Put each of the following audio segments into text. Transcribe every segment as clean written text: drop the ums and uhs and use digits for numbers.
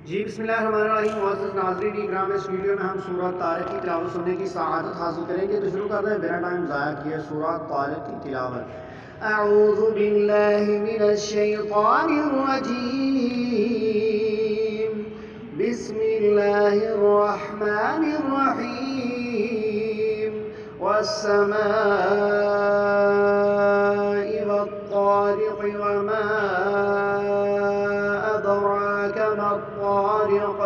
जी बिस्मिल्लाहिर्रहमानिर्रहीम। मुअज़्ज़ज़ नाज़रीन इकराम, इस वीडियो में हम सूरह तारिक की तिलावत सुनने की सआदत हासिल करेंगे। तो शुरू करते हैं बिना टाइम ज़ाया किए सूरह तारिक की तिलावत। अऊज़ु बिल्लाहि मिनश शैतानिर रजीम। बिस्मिल्लाहिर रहमानिर रहीम। वस्समाइ वत्तारिक़ वमा मत्तारिक़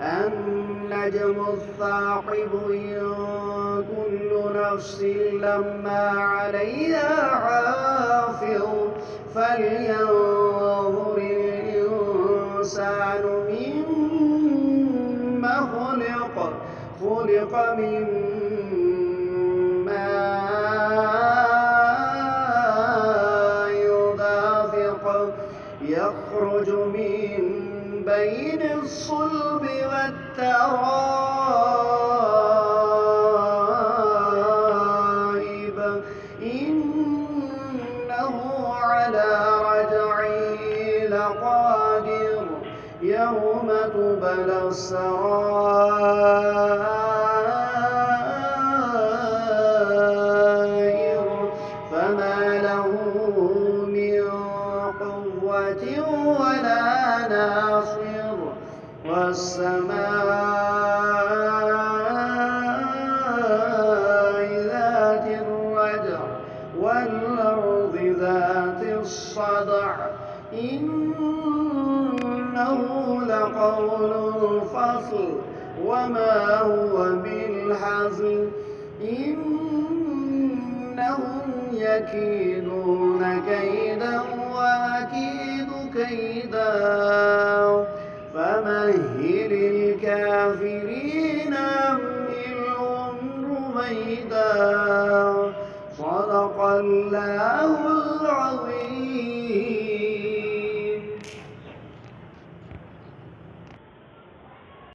अन्नज्मु अस्साक़िब इन कुल्लु नफ्सिन लम्मा अलैहा हाफ़िज़ फ़लयंज़ुरिल इंसानु मिम्मा ख़ुलिक़ मिन माइन दाफ़िक़ यख़रुजु मिन बैन الصلب والترائب إنه على رجعه لقادر يوم تبلى السرائر فما له من قوة ولا ناصر والسماء ذات الرجع والأرض ذات الصدع إنه لقول فصل وما هو بالهزل إنهم يكيدون كيدا وأكيد كيدا فمهل الكافرين أمهلهم رويدا صدق الله العظيم.